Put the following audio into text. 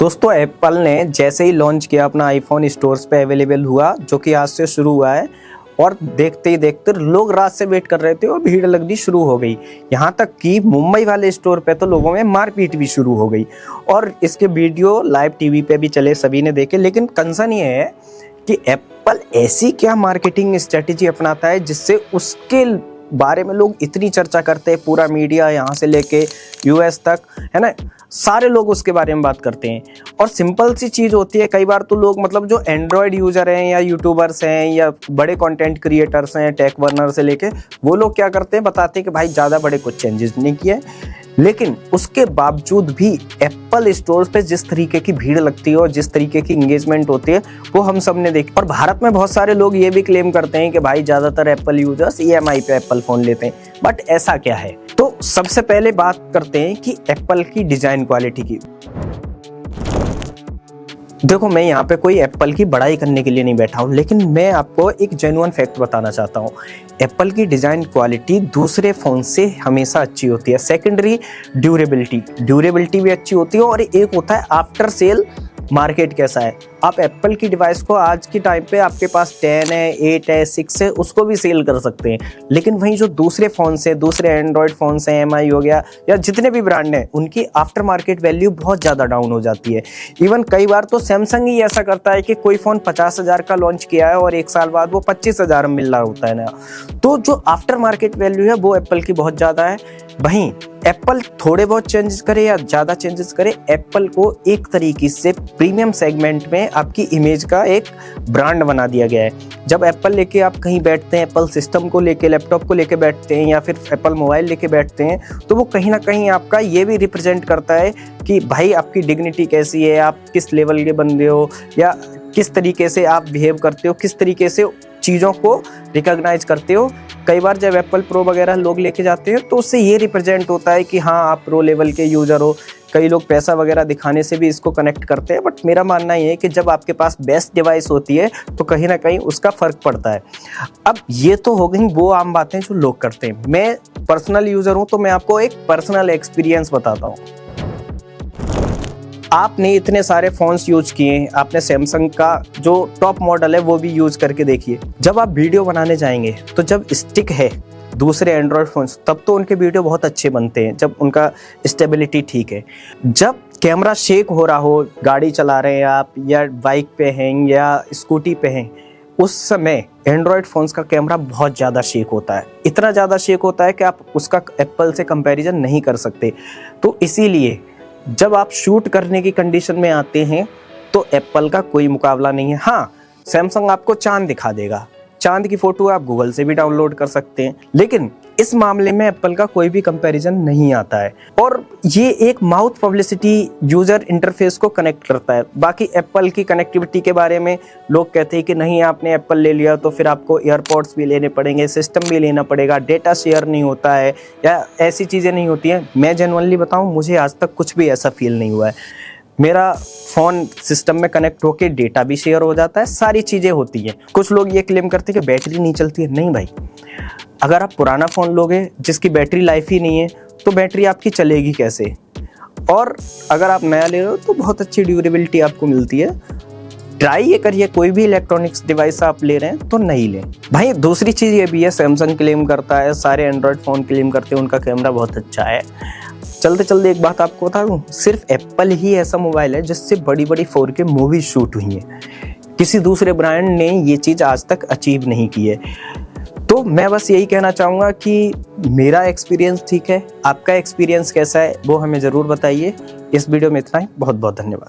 दोस्तों एप्पल ने जैसे ही लॉन्च किया अपना आईफोन स्टोर्स पे अवेलेबल हुआ, जो कि आज से शुरू हुआ है, और देखते ही देखते लोग रात से वेट कर रहे थे और भीड़ लगनी शुरू हो गई। यहाँ तक कि मुंबई वाले स्टोर पे तो लोगों में मारपीट भी शुरू हो गई और इसके वीडियो लाइव टीवी पे भी चले, सभी ने देखे। लेकिन कंसर्न ये है कि एप्पल ऐसी क्या मार्केटिंग स्ट्रेटेजी अपनाता है जिससे उसके बारे में लोग इतनी चर्चा करते हैं। पूरा मीडिया यहाँ से लेके यूएस तक, है ना, सारे लोग उसके बारे में बात करते हैं। और सिंपल सी चीज़ होती है, कई बार तो लोग मतलब जो एंड्रॉयड यूज़र हैं या यूट्यूबर्स हैं या बड़े कंटेंट क्रिएटर्स हैं, टेक वर्नर से लेके, वो लोग क्या करते हैं, बताते हैं कि भाई ज़्यादा बड़े कुछ चेंजेस नहीं किए। लेकिन उसके बावजूद भी एप्पल स्टोर पे जिस तरीके की भीड़ लगती है और जिस तरीके की इंगेजमेंट होती है वो हम सब ने देखी। और भारत में बहुत सारे लोग ये भी क्लेम करते हैं कि भाई ज़्यादातर एप्पल यूजर्स ईएमआई पे एप्पल फ़ोन लेते हैं, बट ऐसा क्या है? तो सबसे पहले बात करते हैं कि एप्पल की डिज़ाइन क्वालिटी की। देखो, मैं यहाँ पे कोई एप्पल की बड़ाई करने के लिए नहीं बैठा हूँ, लेकिन मैं आपको एक जेन्युइन फैक्ट बताना चाहता हूँ। एप्पल की डिज़ाइन क्वालिटी दूसरे फ़ोन से हमेशा अच्छी होती है। सेकेंडरी ड्यूरेबिलिटी भी अच्छी होती है, और एक होता है आफ्टर सेल मार्केट कैसा है। आप एप्पल की डिवाइस को आज के टाइम पे आपके पास 10 है, 8 है, 6 है, उसको भी सेल कर सकते हैं। लेकिन वहीं जो दूसरे फ़ोन से, दूसरे एंड्रॉयड फ़ोन से, एमआई हो गया या जितने भी ब्रांड हैं, उनकी आफ्टर मार्केट वैल्यू बहुत ज़्यादा डाउन हो जाती है। इवन कई बार तो सैमसंग ही ऐसा करता है कि कोई फ़ोन 50,000 का लॉन्च किया है और 1 साल बाद वो 25,000 में मिल रहा होता है नया। तो जो आफ्टर मार्केट वैल्यू है वो एप्पल की बहुत ज़्यादा है। वहीं एप्पल थोड़े बहुत चेंजेस करे या ज़्यादा चेंजेस करे, एप्पल को एक तरीके से प्रीमियम सेगमेंट में आपकी इमेज का एक ब्रांड बना दिया गया है। जब एप्पल लेके आप कहीं बैठते हैं, एप्पल सिस्टम को लेके, लैपटॉप को लेके बैठते हैं या फिर एप्पल मोबाइल लेके बैठते हैं, तो वो कहीं ना कहीं आपका ये भी रिप्रेजेंट करता है कि भाई आपकी डिग्निटी कैसी है, आप किस लेवल के बंदे हो, या किस तरीके से आप बिहेव करते हो, किस तरीके से चीज़ों को रिकॉग्नाइज करते हो। कई बार जब एप्पल प्रो वगैरह लोग लेके जाते हैं तो उससे ये रिप्रेजेंट होता है कि हाँ, आप प्रो लेवल के यूज़र हो। कई लोग पैसा वगैरह दिखाने से भी इसको कनेक्ट करते हैं, बट मेरा मानना ये है कि जब आपके पास बेस्ट डिवाइस होती है तो कहीं ना कहीं उसका फ़र्क पड़ता है। अब ये तो हो गई वो आम बातें जो लोग करते हैं। मैं पर्सनल यूज़र हूँ तो मैं आपको एक पर्सनल एक्सपीरियंस बताता हूँ। आपने इतने सारे फ़ोन्स यूज किए हैं, आपने सैमसंग का जो टॉप मॉडल है वो भी यूज करके देखिए। जब आप वीडियो बनाने जाएंगे तो जब स्टिक है दूसरे एंड्रॉयड फ़ोन्स, तब तो उनके वीडियो बहुत अच्छे बनते हैं जब उनका स्टेबिलिटी ठीक है। जब कैमरा शेक हो रहा हो, गाड़ी चला रहे हैं आप या बाइक पे हैं या स्कूटी पे हैं, उस समय एंड्रॉयड फ़ोन्स का कैमरा बहुत ज़्यादा शेक होता है। इतना ज़्यादा शेक होता है कि आप उसका एप्पल से कंपैरिजन नहीं कर सकते। तो इसीलिए जब आप शूट करने की कंडीशन में आते हैं तो एप्पल का कोई मुकाबला नहीं है। हाँ, सैमसंग आपको चांद दिखा देगा, चांद की फ़ोटो आप गूगल से भी डाउनलोड कर सकते हैं, लेकिन इस मामले में एप्पल का कोई भी कंपैरिजन नहीं आता है। और ये एक माउथ पब्लिसिटी यूज़र इंटरफेस को कनेक्ट करता है। बाकी एप्पल की कनेक्टिविटी के बारे में लोग कहते हैं कि नहीं, आपने एप्पल ले लिया तो फिर आपको एयरपोर्ट्स भी लेने पड़ेंगे, सिस्टम भी लेना पड़ेगा, डेटा शेयर नहीं होता है या ऐसी चीज़ें नहीं होती हैं। मैं जेन्युइनली बताऊँ, मुझे आज तक कुछ भी ऐसा फील नहीं हुआ है। मेरा फ़ोन सिस्टम में कनेक्ट होके डेटा भी शेयर हो जाता है, सारी चीज़ें होती हैं। कुछ लोग ये क्लेम करते हैं कि बैटरी नहीं चलती है। नहीं भाई, अगर आप पुराना फ़ोन लोगे जिसकी बैटरी लाइफ ही नहीं है तो बैटरी आपकी चलेगी कैसे? और अगर आप नया ले रहे हो तो बहुत अच्छी ड्यूरेबिलिटी आपको मिलती है। ट्राई ये करिए, कोई भी इलेक्ट्रॉनिक्स डिवाइस आप ले रहे हैं तो नहीं लें भाई। दूसरी चीज़ ये भी है, सैमसंग क्लेम करता है, सारे एंड्रॉयड फ़ोन क्लेम करते हैं उनका कैमरा बहुत अच्छा है। चलते चलते एक बात आपको बता दूँ, सिर्फ एप्पल ही ऐसा मोबाइल है जिससे बड़ी बड़ी 4K मूवी शूट हुई हैं। किसी दूसरे ब्रांड ने ये चीज़ आज तक अचीव नहीं की है। तो मैं बस यही कहना चाहूँगा कि मेरा एक्सपीरियंस ठीक है, आपका एक्सपीरियंस कैसा है वो हमें ज़रूर बताइए। इस वीडियो में इतना ही, बहुत बहुत धन्यवाद।